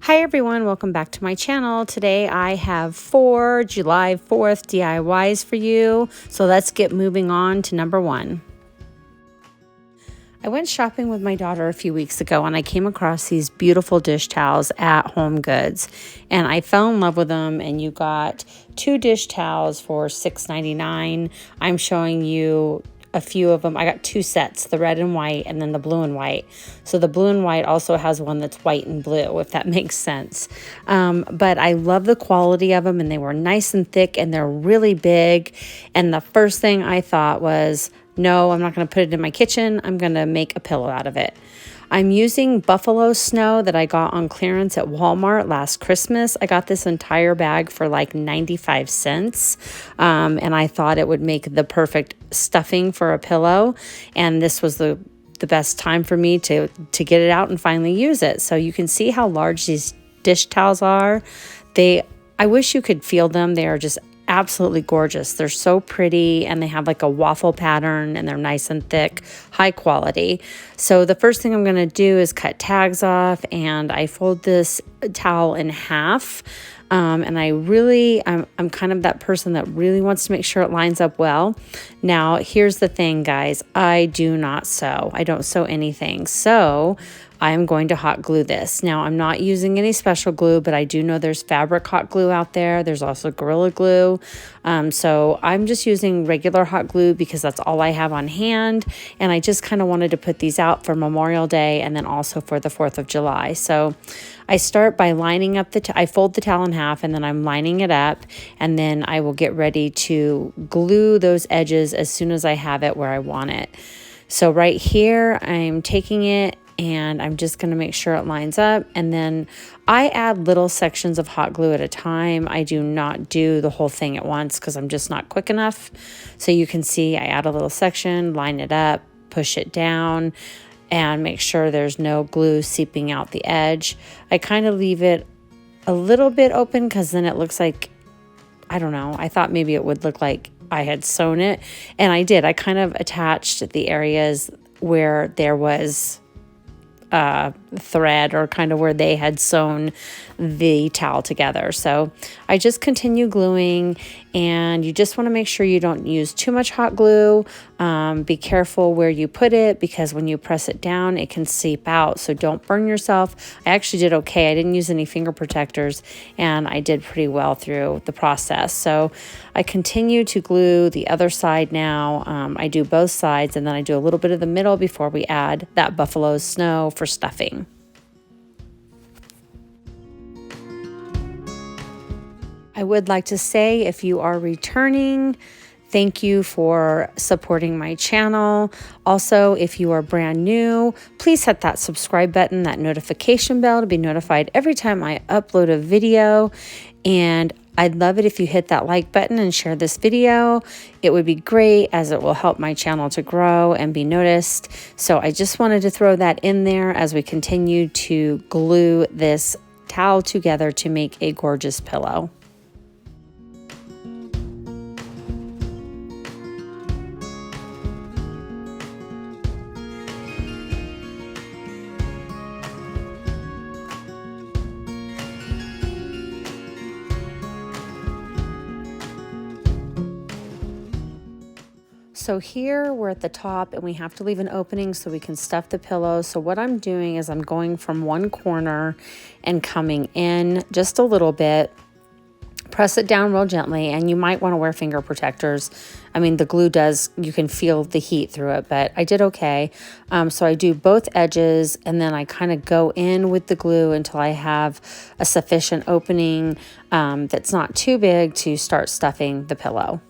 Hi everyone, welcome back to my channel. Today I have 4 July 4th DIYs for you. So let's get moving on to number 1. I went shopping with my daughter a few weeks ago and I came across these beautiful dish towels at Homegoods and I fell in love with them. And you got 2 dish towels for $6.99. I'm showing you a few of them. I got 2 sets, the red and white and then the blue and white. So the blue and white also has one that's white and blue, if that makes sense. But I love the quality of them and they were nice and thick and they're really big. And the first thing I thought was, no, I'm not going to put it in my kitchen. I'm going to make a pillow out of it. I'm using buffalo snow that I got on clearance at Walmart last Christmas. I got this entire bag for like 95 cents. And I thought it would make the perfect stuffing for a pillow. And this was the best time for me to get it out and finally use it. So you can see how large these dish towels are. I wish you could feel them. They are just absolutely gorgeous. They're so pretty and they have like a waffle pattern and they're nice and thick, high quality. So the first thing I'm going to do is cut tags off and I fold this towel in half. And I'm kind of that person that really wants to make sure it lines up well. Now, here's the thing, guys. I do not sew. I don't sew anything. So I'm going to hot glue this. Now, I'm not using any special glue, but I do know there's fabric hot glue out there. There's also Gorilla Glue. So I'm just using regular hot glue because that's all I have on hand. And I just kind of wanted to put these out for Memorial Day and then also for the 4th of July. So I start by lining up I fold the towel in half and then I'm lining it up. And then I will get ready to glue those edges as soon as I have it where I want it. So right here, I'm taking it and I'm just going to make sure it lines up. And then I add little sections of hot glue at a time. I do not do the whole thing at once because I'm just not quick enough. So you can see I add a little section, line it up, push it down, and make sure there's no glue seeping out the edge. I kind of leave it a little bit open because then it looks like, I don't know, I thought maybe it would look like I had sewn it. And I did. I kind of attached the areas where there was thread or kind of where they had sewn the towel together. So I just continue gluing and you just want to make sure you don't use too much hot glue. Be careful where you put it because when you press it down, it can seep out. So don't burn yourself. I actually did okay. I didn't use any finger protectors and I did pretty well through the process. So I continue to glue the other side now. I do both sides and then I do a little bit of the middle before we add that buffalo snow for stuffing. I would like to say if you are returning, thank you for supporting my channel. Also, if you are brand new, please hit that subscribe button, that notification bell to be notified every time I upload a video. And I'd love it if you hit that like button and share this video. It would be great as it will help my channel to grow and be noticed. So I just wanted to throw that in there as we continue to glue this towel together to make a gorgeous pillow. So here we're at the top and we have to leave an opening so we can stuff the pillow. So what I'm doing is I'm going from one corner and coming in just a little bit, press it down real gently, and you might want to wear finger protectors. I mean, the glue does, you can feel the heat through it, but I did okay. So I do both edges and then I kind of go in with the glue until I have a sufficient opening that's not too big to start stuffing the pillow.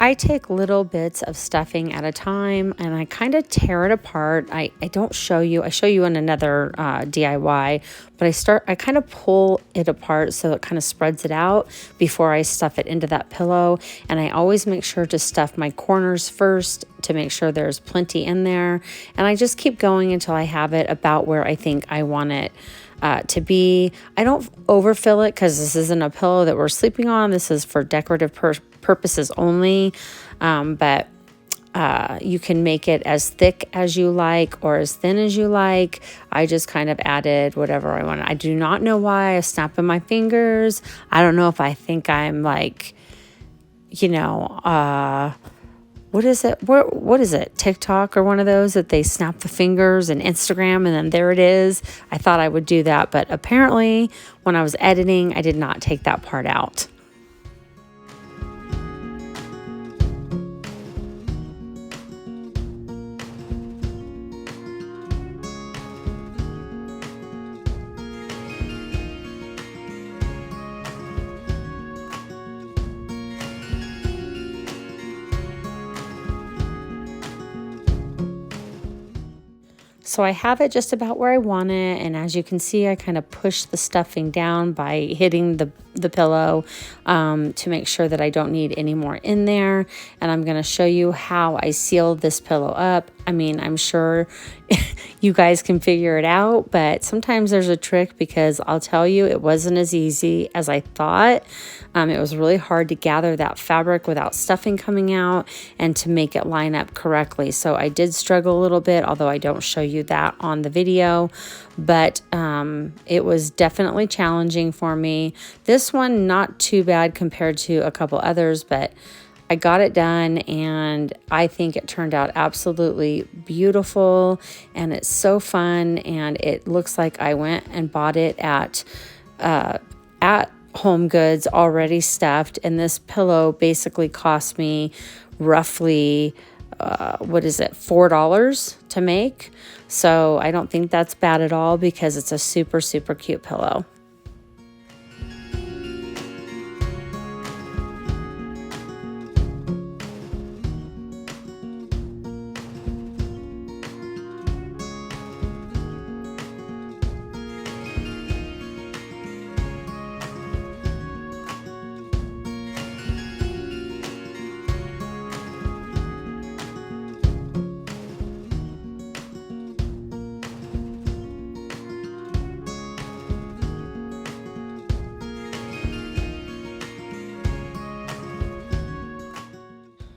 I take little bits of stuffing at a time and I kind of tear it apart. I don't show you. I show you in another DIY, but I kind of pull it apart so it kind of spreads it out before I stuff it into that pillow. And I always make sure to stuff my corners first to make sure there's plenty in there. And I just keep going until I have it about where I think I want it to be. I don't overfill it because this isn't a pillow that we're sleeping on. This is for decorative purposes only. But you can make it as thick as you like or as thin as you like. I just kind of added whatever I wanted. I do not know why I snap in my fingers. I don't know if I think I'm like, what is it? What is it? TikTok or one of those that they snap the fingers, and Instagram, and then there it is. I thought I would do that, but apparently when I was editing, I did not take that part out. So I have it just about where I want it, and as you can see, I kind of push the stuffing down by hitting the pillow to make sure that I don't need any more in there. And I'm going to show you how I sealed this pillow up. I mean, I'm sure you guys can figure it out, but sometimes there's a trick, because I'll tell you, it wasn't as easy as I thought. It was really hard to gather that fabric without stuffing coming out and to make it line up correctly. So I did struggle a little bit, although I don't show you that on the video, but it was definitely challenging for me. This one, not too bad compared to a couple others, but I got it done, and I think it turned out absolutely beautiful, and it's so fun, and it looks like I went and bought it at Homegoods already stuffed, and this pillow basically cost me roughly $4 to make. So I don't think that's bad at all, because it's a super, super cute pillow.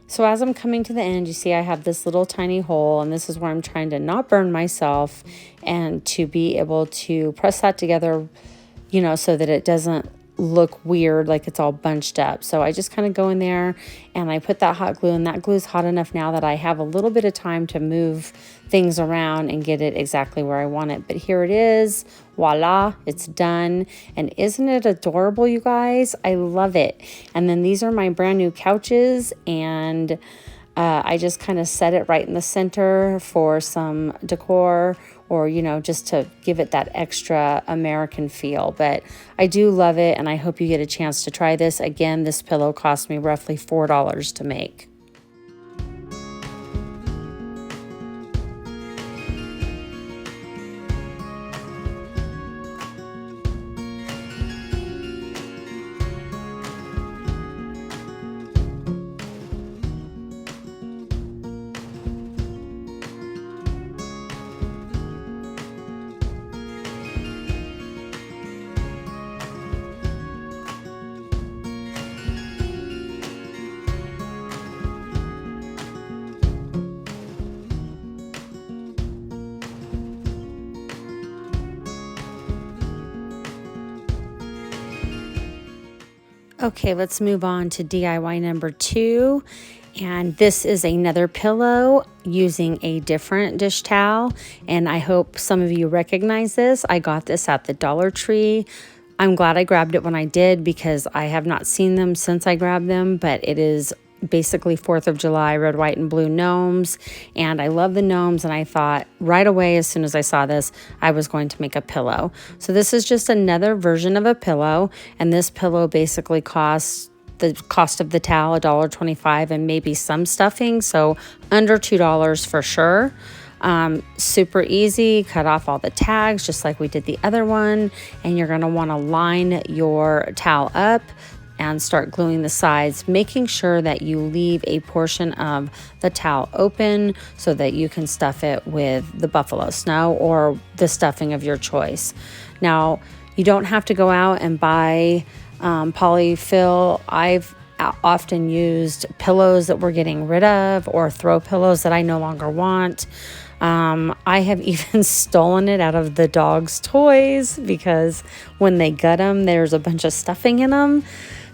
So as I'm coming to the end, you see I have this little tiny hole, and this is where I'm trying to not burn myself and to be able to press that together, so that it doesn't look weird, like it's all bunched up. So I just kind of go in there and I put that hot glue, and that glue is hot enough now that I have a little bit of time to move things around and get it exactly where I want it. But here it is. Voila, it's done. And isn't it adorable, you guys? I love it. And then these are my brand new couches, and I just kind of set it right in the center for some decor, or, just to give it that extra American feel. But I do love it, and I hope you get a chance to try this. Again, this pillow cost me roughly $4 to make. Okay, let's move on to DIY number 2. And this is another pillow using a different dish towel. And I hope some of you recognize this. I got this at the Dollar Tree. I'm glad I grabbed it when I did, because I have not seen them since I grabbed them, but it is basically 4th of July red, white, and blue gnomes, and I love the gnomes, and I thought right away as soon as I saw this I was going to make a pillow. So this is just another version of a pillow, and this pillow basically costs the cost of the towel, $1.25, and maybe some stuffing, so under $2 for sure. Super easy. Cut off all the tags just like we did the other one, and you're going to want to line your towel up and start gluing the sides, making sure that you leave a portion of the towel open so that you can stuff it with the buffalo snow or the stuffing of your choice. Now, you don't have to go out and buy polyfill. I've often used pillows that we're getting rid of or throw pillows that I no longer want. I have even stolen it out of the dog's toys because when they gut them, there's a bunch of stuffing in them.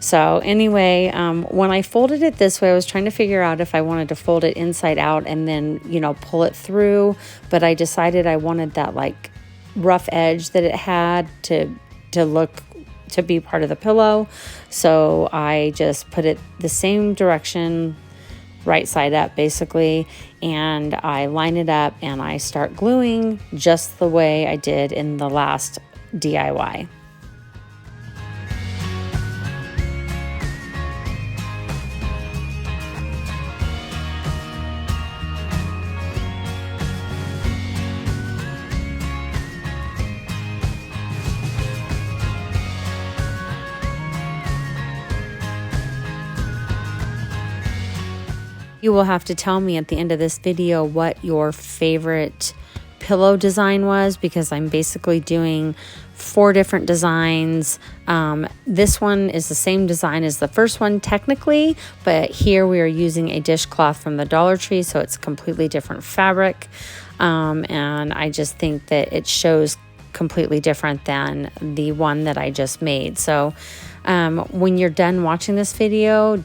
So anyway, when I folded it this way, I was trying to figure out if I wanted to fold it inside out and then, pull it through. But I decided I wanted that like rough edge that it had to be part of the pillow. So I just put it the same direction, right side up basically, and I line it up and I start gluing just the way I did in the last DIY. You will have to tell me at the end of this video what your favorite pillow design was, because I'm basically doing 4 different designs. This one is the same design as the first one technically, but here we are using a dishcloth from the Dollar Tree, so it's completely different fabric. And I just think that it shows completely different than the one that I just made. So when you're done watching this video,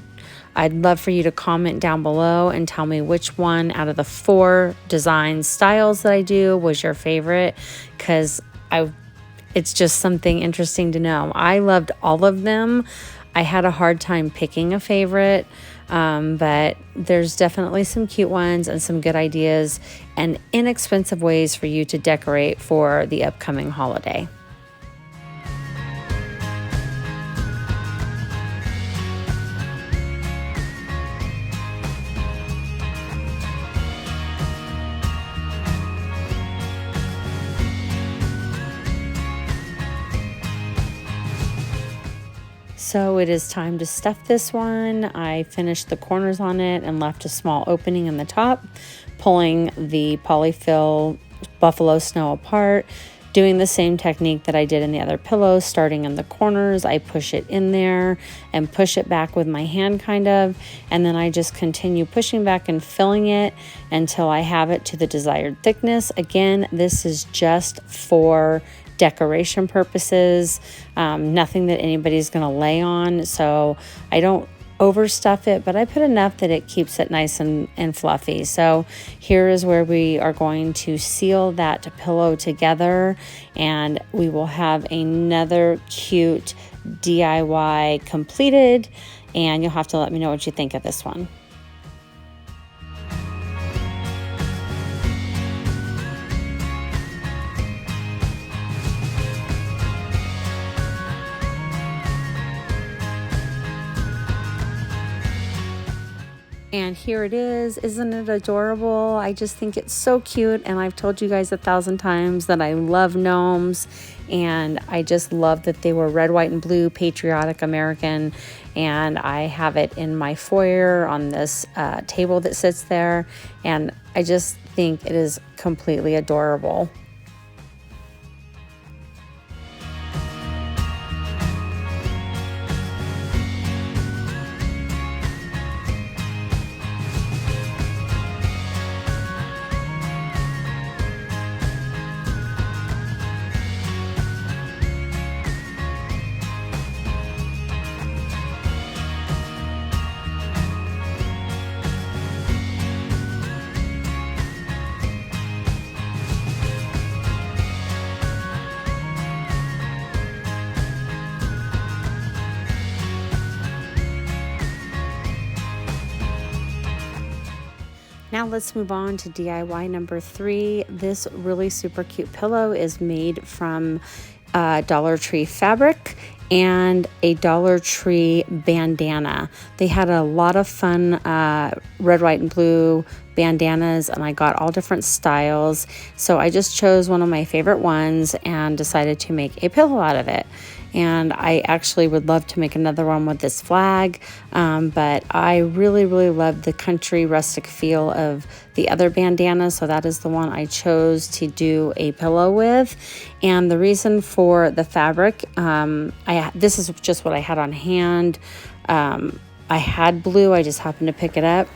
I'd love for you to comment down below and tell me which one out of the 4 design styles that I do was your favorite, because it's just something interesting to know. I loved all of them. I had a hard time picking a favorite, but there's definitely some cute ones and some good ideas and inexpensive ways for you to decorate for the upcoming holiday. So it is time to stuff this one. I finished the corners on it and left a small opening in the top, pulling the polyfill buffalo snow apart, doing the same technique that I did in the other pillows. Starting in the corners, I push it in there and push it back with my hand kind of, and then I just continue pushing back and filling it until I have it to the desired thickness. Again, this is just for decoration purposes, nothing that anybody's going to lay on, so I don't overstuff it, but I put enough that it keeps it nice and fluffy. So here is where we are going to seal that pillow together, and we will have another cute DIY completed, and you'll have to let me know what you think of this one. And here it is. Isn't it adorable? I just think it's so cute. And I've told you guys 1,000 times that I love gnomes. And I just love that they were red, white, and blue, patriotic American. And I have it in my foyer on this table that sits there. And I just think it is completely adorable. Now let's move on to DIY number 3. This really super cute pillow is made from Dollar Tree fabric, and a Dollar Tree bandana. They had a lot of fun red, white, and blue bandanas, and I got all different styles. So I just chose one of my favorite ones and decided to make a pillow out of it. And I actually would love to make another one with this flag, but I really, really love the country rustic feel of the other bandana, so that is the one I chose to do a pillow with. And the reason for the fabric, this is just what I had on hand. I had blue, I just happened to pick it up,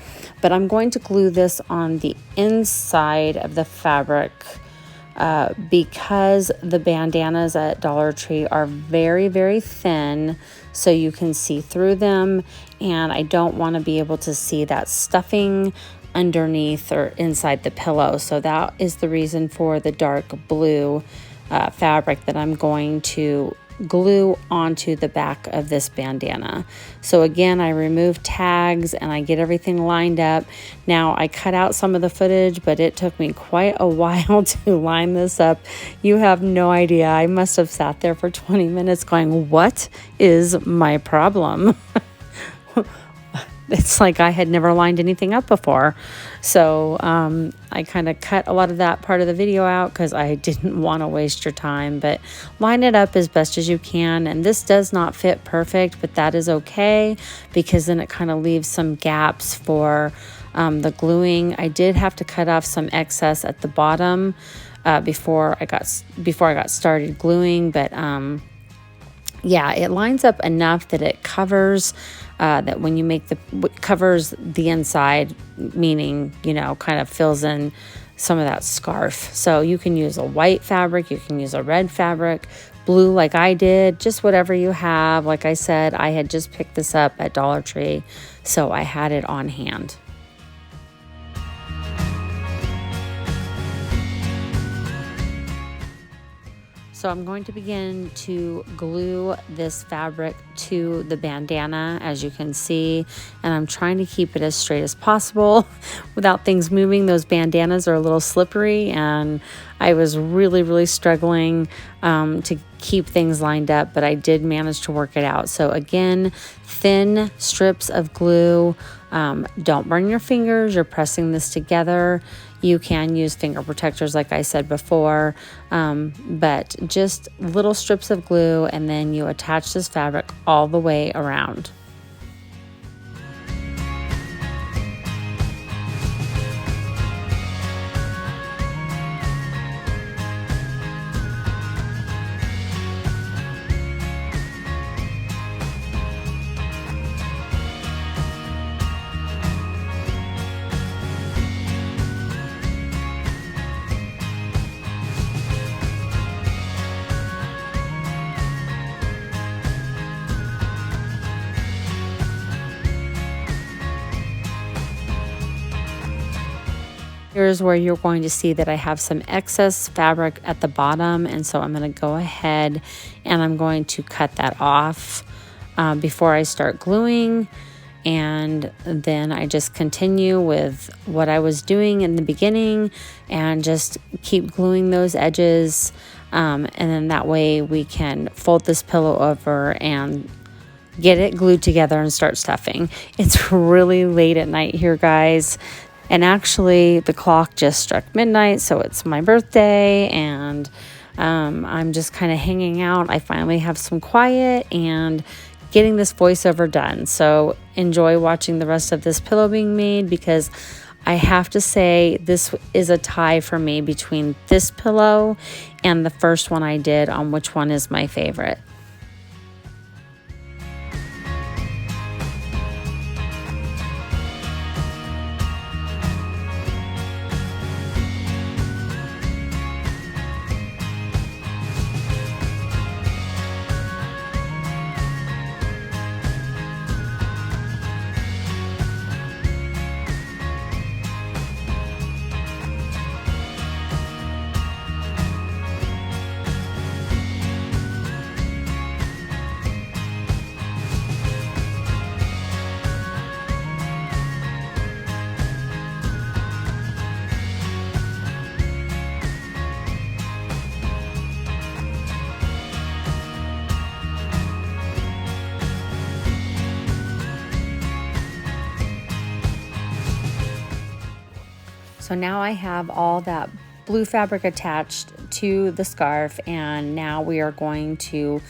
but I'm going to glue this on the inside of the fabric because the bandanas at Dollar Tree are very, very thin, so you can see through them, and I don't want to be able to see that stuffing underneath or inside the pillow. So that is the reason for the dark blue fabric that I'm going to glue onto the back of this bandana. So again, I remove tags and I get everything lined up. Now I cut out some of the footage, but it took me quite a while to line this up. You have no idea. I must have sat there for 20 minutes going, what is my problem? It's like I had never lined anything up before. So I kind of cut a lot of that part of the video out because I didn't want to waste your time, but line it up as best as you can. And this does not fit perfect, but that is okay because then it kind of leaves some gaps for the gluing. I did have to cut off some excess at the bottom before I got started gluing, but yeah, it lines up enough that it covers that when you make covers the inside, meaning, you know, kind of fills in some of that scarf. So you can use a white fabric, you can use a red fabric, blue like I did, just whatever you have. Like I said, I had just picked this up at Dollar Tree, so I had it on hand. So I'm going to begin to glue this fabric to the bandana, as you can see, and I'm trying to keep it as straight as possible without things moving. Those bandanas are a little slippery, and I was really, really struggling to keep things lined up, but I did manage to work it out. So again, thin strips of glue. Don't burn your fingers. You're pressing this together. You can use finger protectors like I said before, but just little strips of glue, and then you attach this fabric all the way around. Here's where you're going to see that I have some excess fabric at the bottom, and so I'm going to go ahead and I'm going to cut that off before I start gluing, and then I just continue with what I was doing in the beginning and just keep gluing those edges, and then that way we can fold this pillow over and get it glued together and start stuffing. It's really late at night here, guys. And actually, the clock just struck midnight, so it's my birthday, and I'm just kind of hanging out. I finally have some quiet and getting this voiceover done. So enjoy watching the rest of this pillow being made, because I have to say this is a tie for me between this pillow and the first one I did on which one is my favorite. So now I have all that blue fabric attached to the scarf, and now we are going to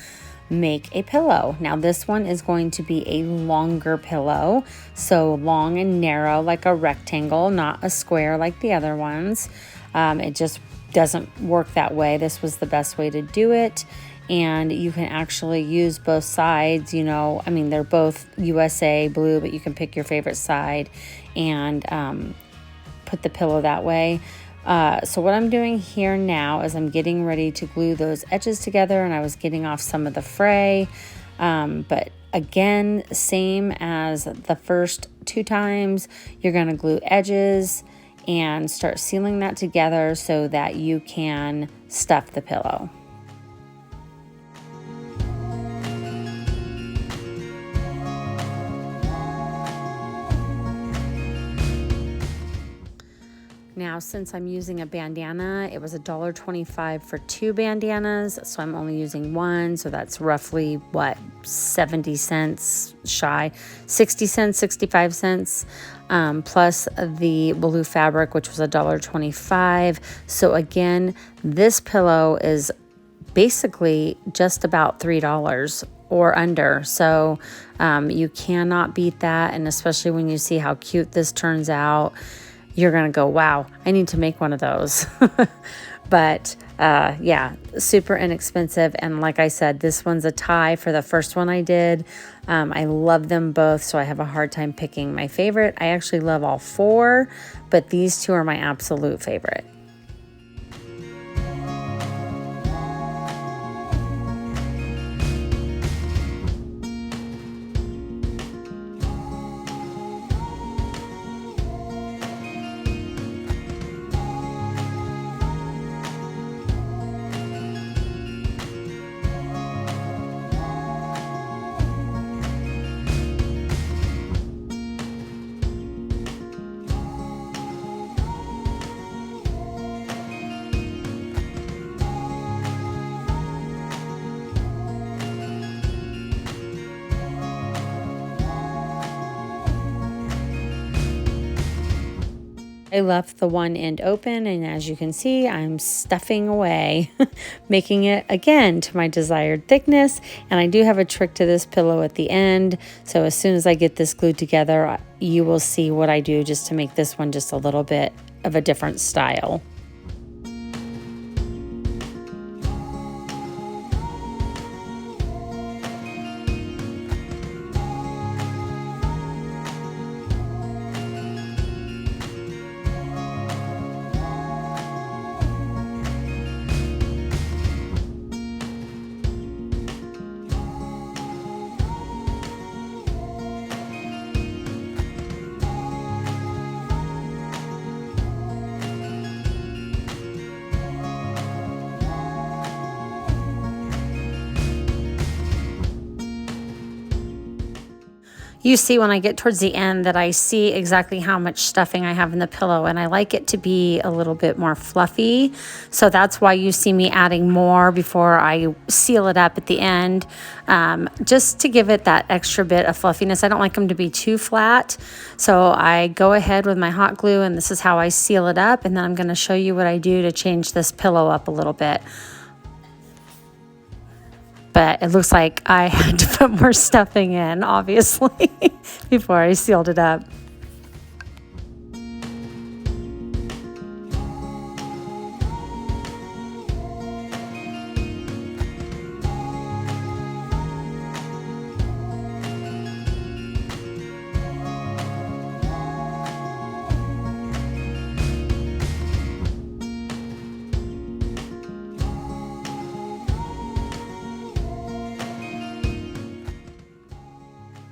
make a pillow. Now this one is going to be a longer pillow, so long and narrow like a rectangle, not a square like the other ones. It just doesn't work that way. This was the best way to do it. And you can actually use both sides, you know, I mean, they're both USA blue, but you can pick your favorite side and put the pillow that way. So what I'm doing here now is I'm getting ready to glue those edges together, and I was getting off some of the fray. But again, same as the first 2 times, you're going to glue edges and start sealing that together so that you can stuff the pillow. Now, since I'm using a bandana, it was $1.25 for 2 bandanas, so I'm only using 1, so that's roughly, what, 70 cents shy, 60 cents, 65 cents, plus the blue fabric, which was $1.25. So again, this pillow is basically just about $3 or under, so you cannot beat that, and especially when you see how cute this turns out, you're going to go, wow, I need to make one of those. But yeah, super inexpensive. And like I said, this one's a tie for the first one I did. I love them both, so I have a hard time picking my favorite. I actually love all 4, but these 2 are my absolute favorite. I left the one end open, and as you can see, I'm stuffing away, making it again to my desired thickness. And I do have a trick to this pillow at the end. So as soon as I get this glued together, you will see what I do just to make this one just a little bit of a different style. You see when I get towards the end that I see exactly how much stuffing I have in the pillow, and I like it to be a little bit more fluffy. So that's why you see me adding more before I seal it up at the end, just to give it that extra bit of fluffiness. I don't like them to be too flat. So I go ahead with my hot glue, and this is how I seal it up. And then I'm going to show you what I do to change this pillow up a little bit. But it looks like I had to put more stuffing in, obviously, before I sealed it up.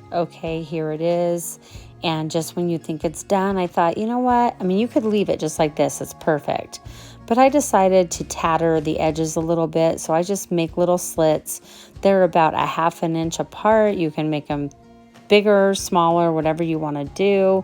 Okay, here it is. And just when you think it's done, I thought, you know what? I mean, you could leave it just like this. It's perfect. But I decided to tatter the edges a little bit. So I just make little slits. They're about 1/2 inch apart. You can make them bigger, smaller, whatever you want to do.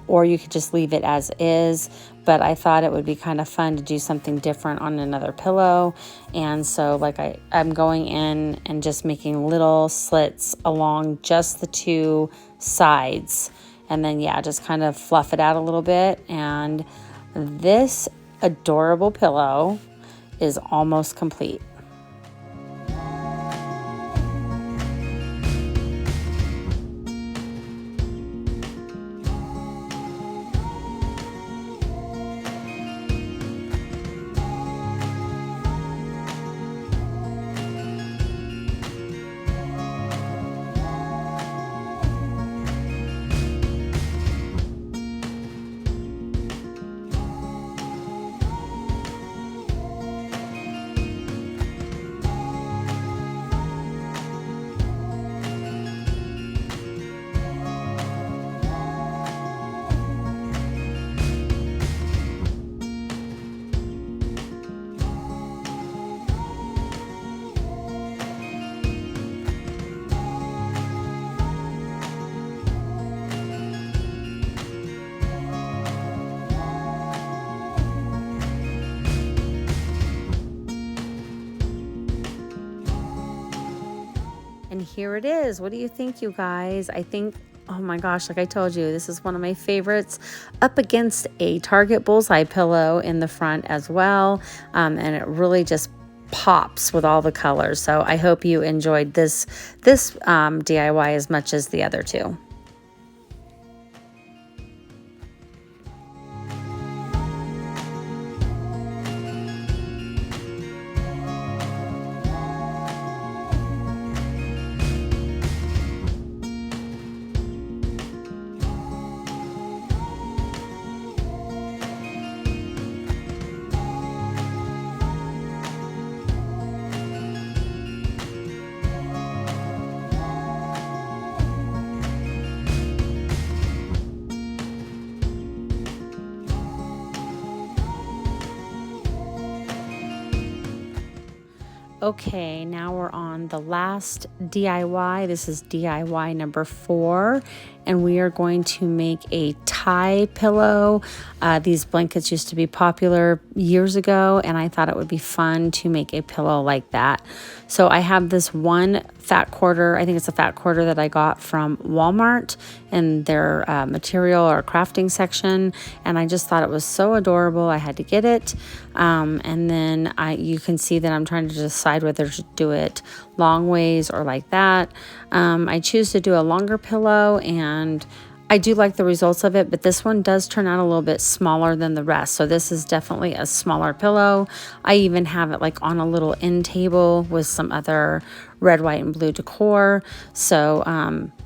Or you could just leave it as is. But I thought it would be kind of fun to do something different on another pillow. And so like I'm going in and just making little slits along just the 2 sides. And then, yeah, just kind of fluff it out a little bit. And this adorable pillow is almost complete. And here it is. What do you think, you guys? I think, oh my gosh, like I told you, this is one of my favorites, up against a Target bullseye pillow in the front as well. And it really just pops with all the colors. So I hope you enjoyed this DIY as much as the other two. Okay, now we're on the last DIY. This is DIY number 4, and we are going to make a tie pillow. These blankets used to be popular years ago, and I thought it would be fun to make a pillow like that. So I have this one fat quarter, I think it's a fat quarter that I got from Walmart in their material or crafting section, and I just thought it was so adorable. I had to get it, and then you can see that I'm trying to decide whether to do it long ways or like that. I choose to do a longer pillow, and I do like the results of it, but this one does turn out a little bit smaller than the rest. So this is definitely a smaller pillow. I even have it like on a little end table with some other red, white, and blue decor. So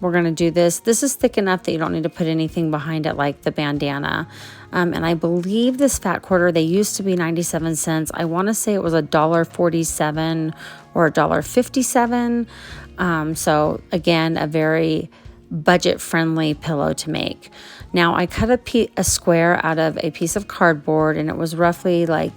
we're going to do this. This is thick enough that you don't need to put anything behind it like the bandana. And I believe this fat quarter, they used to be 97 cents. I want to say it was $1.47 or $1.57. So again, a very budget-friendly pillow to make. Now I cut a square out of a piece of cardboard, and it was roughly like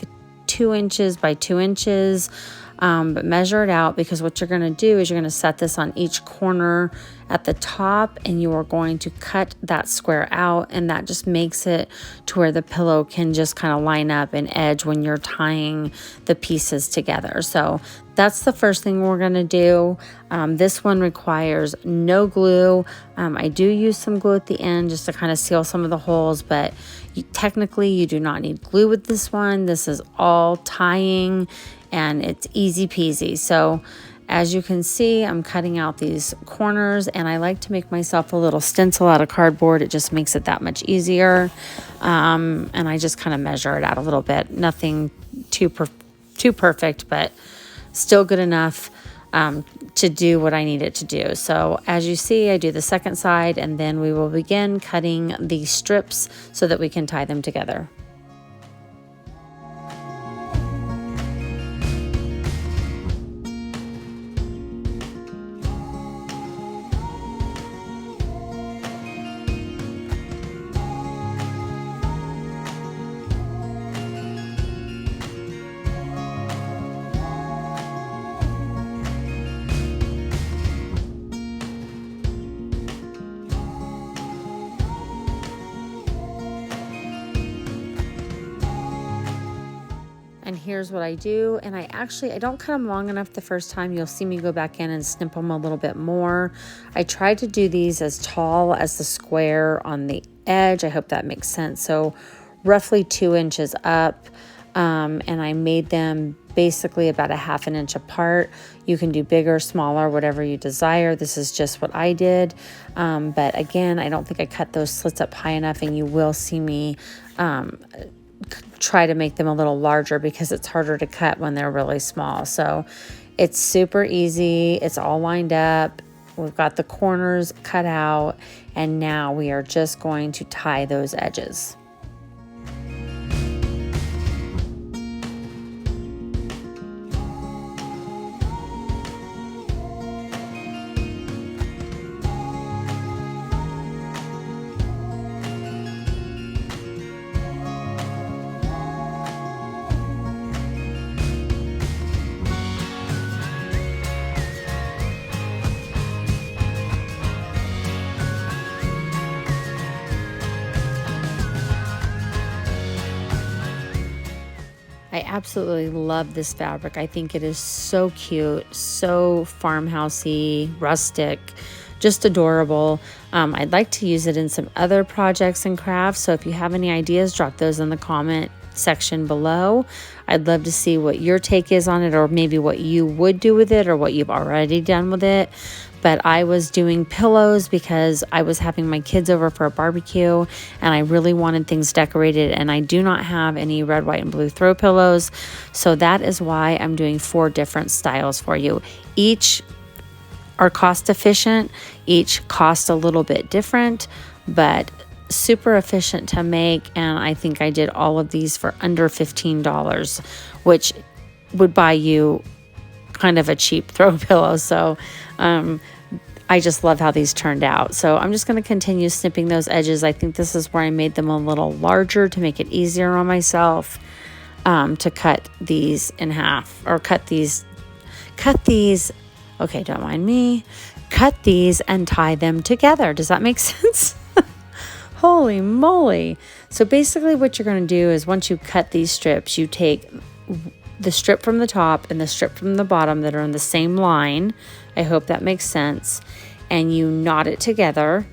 2 inches by 2 inches. But measure it out, because what you're going to do is you're going to set this on each corner at the top, and you are going to cut that square out, and that just makes it to where the pillow can just kind of line up and edge when you're tying the pieces together. So that's the first thing we're going to do. This one requires no glue. I do use some glue at the end just to kind of seal some of the holes, but technically you do not need glue with this one. This is all tying, and it's easy peasy. So as you can see, I'm cutting out these corners, and I like to make myself a little stencil out of cardboard. It just makes it that much easier. And I just kind of measure it out a little bit. Nothing too perfect, but still good enough to do what I need it to do. So as you see, I do the second side, and then we will begin cutting the strips so that we can tie them together. And here's what I do. And I don't cut them long enough the first time. You'll see me go back in and snip them a little bit more. I tried to do these as tall as the square on the edge. I hope that makes sense. So roughly 2 inches up, and I made them basically about a half an inch apart. You can do bigger, smaller, whatever you desire. This is just what I did. But again, I don't think I cut those slits up high enough, and you will see me try to make them a little larger because it's harder to cut when they're really small. So it's super easy. It's all lined up. We've got the corners cut out, and now we are just going to tie those edges. I absolutely love this fabric. I think it is so cute, so farmhousey, rustic, just adorable. I'd like to use it in some other projects and crafts. So if you have any ideas, drop those in the comment section below. I'd love to see what your take is on it, or maybe what you would do with it, or what you've already done with it. But I was doing pillows because I was having my kids over for a barbecue and I really wanted things decorated, and I do not have any red, white, and blue throw pillows. So that is why I'm doing 4 different styles for you. Each are cost efficient, each cost a little bit different, but super efficient to make. And I think I did all of these for under $15, which would buy you kind of a cheap throw pillow. So I just love how these turned out. So I'm just going to continue snipping those edges. I think this is where I made them a little larger to make it easier on myself to cut these in half, or cut these, okay, don't mind me, cut these and tie them together. Does that make sense? Holy moly. So basically what you're going to do is, once you cut these strips, you take the strip from the top and the strip from the bottom that are in the same line. I hope that makes sense. And you knot it together,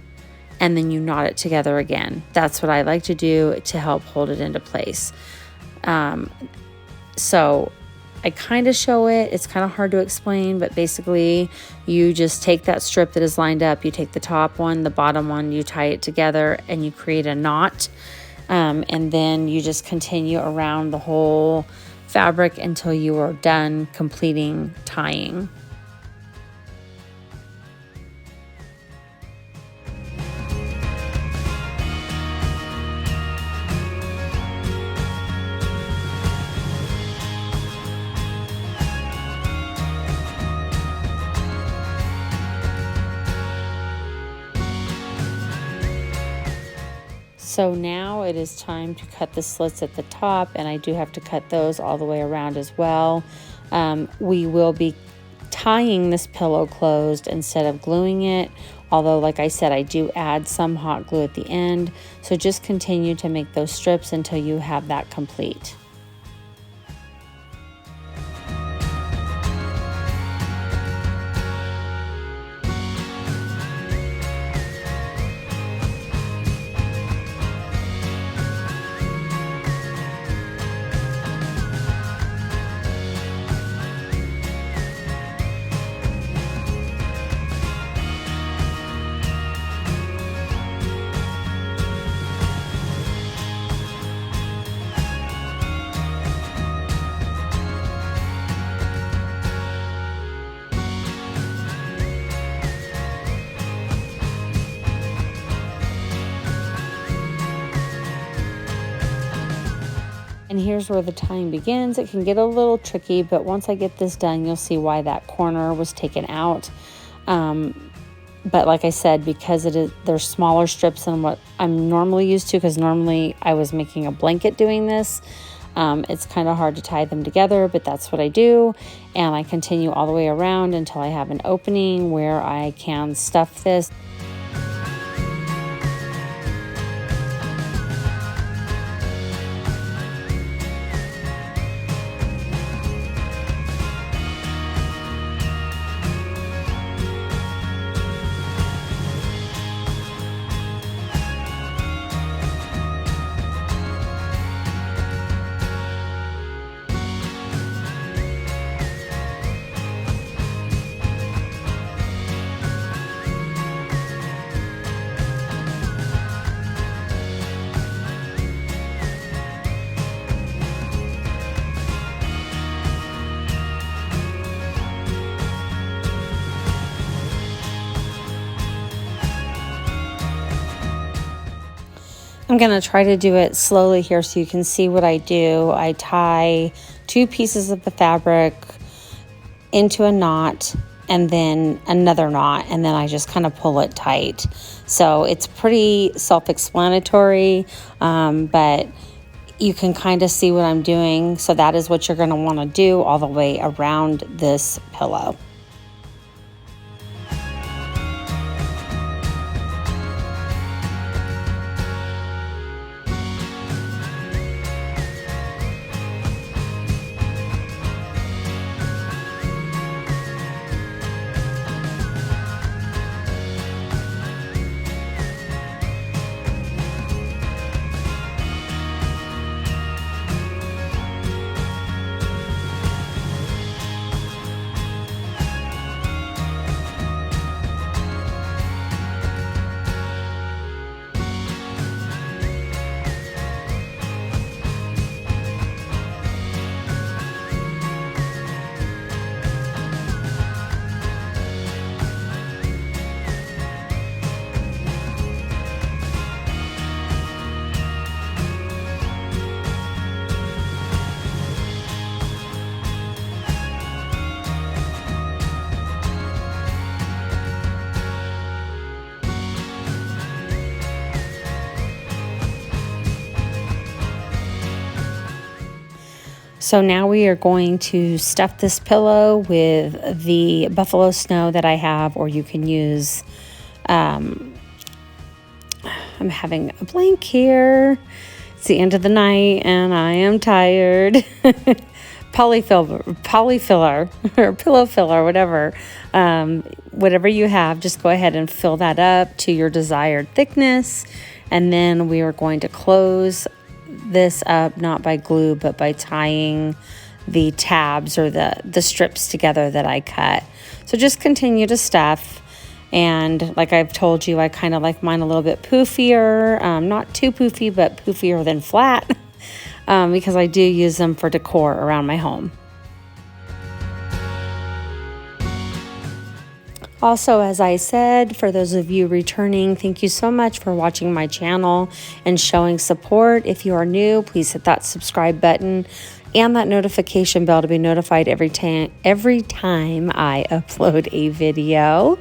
and then you knot it together again. That's what I like to do to help hold it into place. So I kind of show it. It's kind of hard to explain, but basically you just take that strip that is lined up, you take the top one, the bottom one, you tie it together, and you create a knot. And then you just continue around the whole fabric until you are done completing tying. So now it is time to cut the slits at the top, and I do have to cut those all the way around as well. We will be tying this pillow closed instead of gluing it, although like I said, I do add some hot glue at the end. So just continue to make those strips until you have that complete. And here's where the tying begins. It can get a little tricky, but once I get this done, you'll see why that corner was taken out. But like I said, because they're smaller strips than what I'm normally used to, because normally I was making a blanket doing this. It's kind of hard to tie them together, but that's what I do. And I continue all the way around until I have an opening where I can stuff this. I'm going to try to do it slowly here so you can see what I do. I tie 2 pieces of the fabric into a knot and then another knot, and then I just kind of pull it tight. So it's pretty self-explanatory, but you can kind of see what I'm doing. So that is what you're going to want to do all the way around this pillow. So now we are going to stuff this pillow with the buffalo snow that I have, or you can use, I'm having a blank here. It's the end of the night and I am tired. Polyfiller or pillow filler, whatever. Whatever you have, just go ahead and fill that up to your desired thickness. And then we are going to close this up, not by glue, but by tying the tabs or the strips together that I cut. So just continue to stuff. And like I've told you, I kind of like mine a little bit poofier, not too poofy, but poofier than flat, because I do use them for decor around my home. Also, as I said, for those of you returning, thank you so much for watching my channel and showing support. If you are new, please hit that subscribe button and that notification bell to be notified every time I upload a video.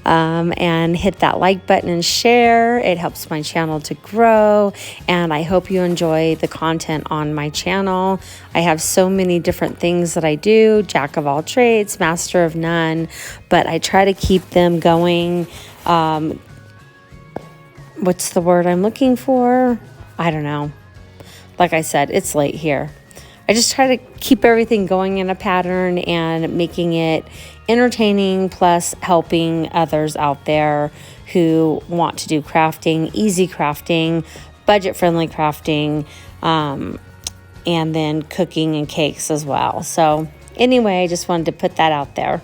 And hit that like button and share. It helps my channel to grow, and I hope you enjoy the content on my channel. I have so many different things that I do, jack of all trades, master of none, but I try to keep them going. What's the word I'm looking for? I don't know. Like I said, it's late here. I just try to keep everything going in a pattern and making it entertaining, plus helping others out there who want to do crafting, easy crafting, budget-friendly crafting, and then cooking and cakes as well. So anyway, I just wanted to put that out there.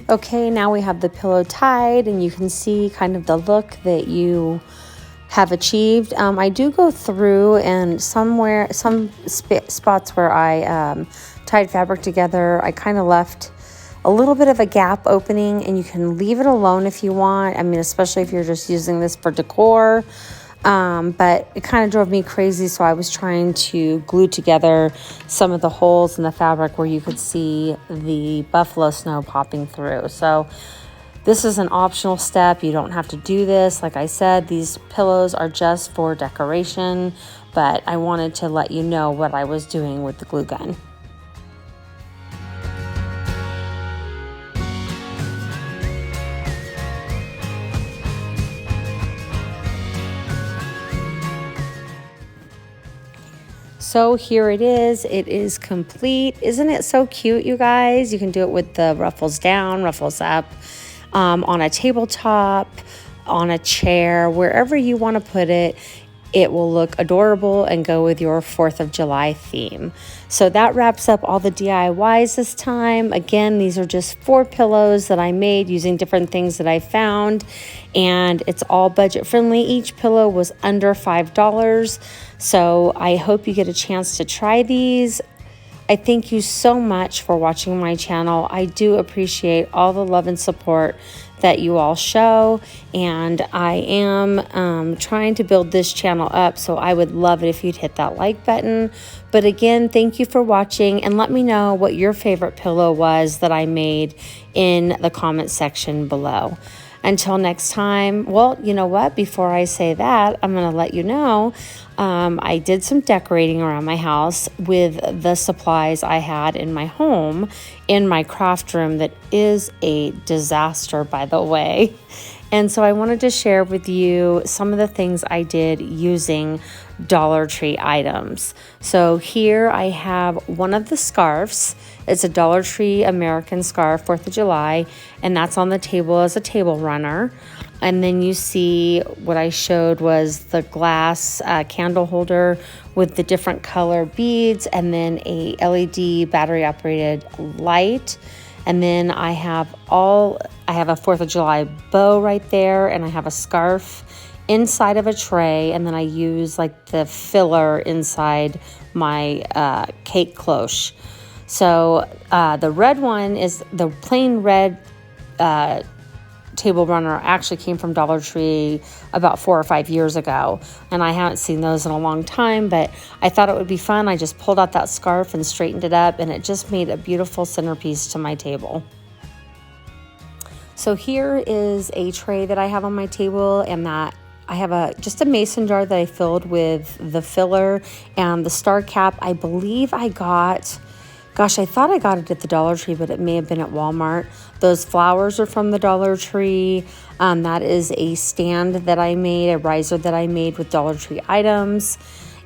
Okay, now we have the pillow tied, and you can see kind of the look that you have achieved. I do go through and some spots where I tied fabric together, I kind of left a little bit of a gap opening, and you can leave it alone if you want. I mean, especially if you're just using this for decor. But it kind of drove me crazy, so I was trying to glue together some of the holes in the fabric where you could see the buffalo snow popping through. So This is an optional step. You don't have to do this. Like I said, these pillows are just for decoration, but I wanted to let you know what I was doing with the glue gun. So here it is. It is complete. Isn't it so cute, you guys? You can do it with the ruffles down, ruffles up, on a tabletop, on a chair, wherever you want to put it. It will look adorable and go with your 4th of July theme. So that wraps up all the DIYs this time. Again, these are just 4 pillows that I made using different things that I found, and it's all budget friendly. Each pillow was under $5. So I hope you get a chance to try these. I thank you so much for watching my channel. I do appreciate all the love and support that you all show, and I am trying to build this channel up, so I would love it if you'd hit that like button. But again, thank you for watching, and let me know what your favorite pillow was that I made in the comment section below. Until next time, well, you know what? Before I say that, I'm going to let you know I did some decorating around my house with the supplies I had in my home, in my craft room that is a disaster, by the way. And so I wanted to share with you some of the things I did using Dollar Tree items. So here I have one of the scarves. It's a Dollar Tree American scarf, 4th of July, and that's on the table as a table runner. And then you see what I showed was the glass candle holder with the different color beads, and then a LED battery operated light. And then I have a 4th of July bow right there, and I have a scarf inside of a tray, and then I use like the filler inside my cake cloche. So the red one is the plain red table runner, actually came from Dollar Tree about 4 or 5 years ago, and I haven't seen those in a long time, but I thought it would be fun. I just pulled out that scarf and straightened it up, and it just made a beautiful centerpiece to my table. So here is a tray that I have on my table, and that I have just a mason jar that I filled with the filler and the star cap. I believe I got, gosh, I thought I got it at the Dollar Tree, but it may have been at Walmart. Those flowers are from the Dollar Tree. That is a stand that I made, a riser that I made with Dollar Tree items.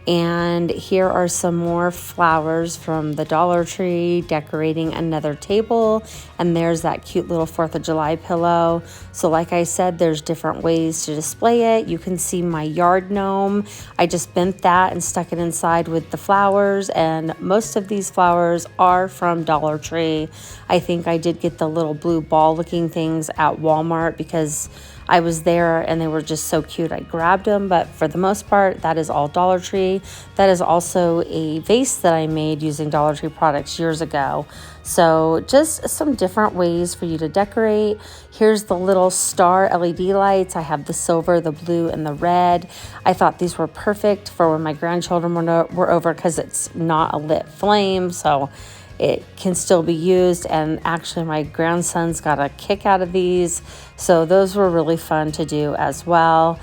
And here are some more flowers from the Dollar Tree, decorating another table. And there's that cute little 4th of July pillow. So like I said, there's different ways to display it. You can see my yard gnome. I just bent that and stuck it inside with the flowers. And most of these flowers are from Dollar Tree. I think I did get the little blue ball looking things at Walmart because I was there and they were just so cute. I grabbed them, but for the most part, that is all Dollar Tree. That is also a vase that I made using Dollar Tree products years ago. So just some different ways for you to decorate. Here's the little star LED lights. I have the silver, the blue, and the red. I thought these were perfect for when my grandchildren were over because it's not a lit flame, so it can still be used. And actually my grandsons got a kick out of these, so those were really fun to do as well.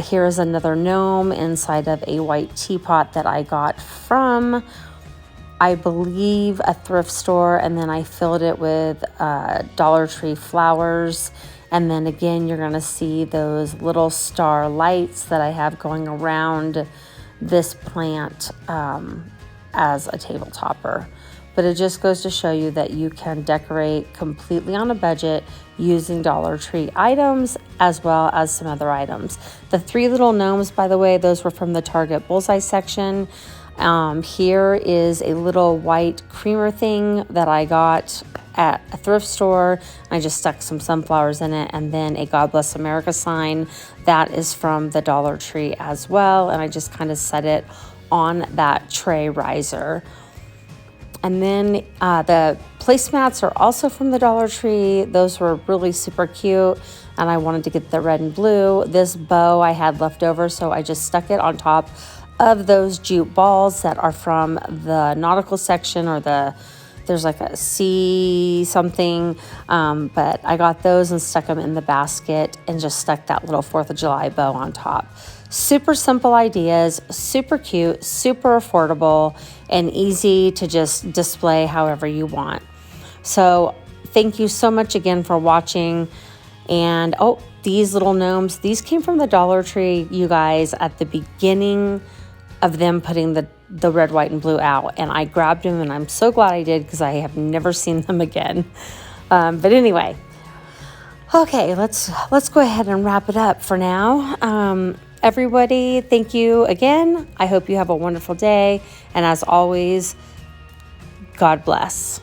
Here is another gnome inside of a white teapot that I got from, I believe, a thrift store, and then I filled it with Dollar Tree flowers. And then again, you're going to see those little star lights that I have going around this plant as a table topper. But it just goes to show you that you can decorate completely on a budget using Dollar Tree items as well as some other items. The 3 little gnomes, by the way, those were from the Target Bullseye section. Here is a little white creamer thing that I got at a thrift store. I just stuck some sunflowers in it, and then a God Bless America sign that is from the Dollar Tree as well, and I just kind of set it on that tray riser. And then the placemats are also from the Dollar Tree. Those were really super cute, and I wanted to get the red and blue. This bow I had left over, so I just stuck it on top of those jute balls that are from the nautical section, or the There's like a C something, but I got those and stuck them in the basket and just stuck that little 4th of July bow on top. Super simple ideas, super cute, super affordable, and easy to just display however you want. So thank you so much again for watching. And oh, these little gnomes, these came from the Dollar Tree, you guys, at the beginning of them putting the red, white, and blue out. And I grabbed them, and I'm so glad I did because I have never seen them again. But anyway, okay, let's go ahead and wrap it up for now. Everybody, thank you again. I hope you have a wonderful day. And as always, God bless.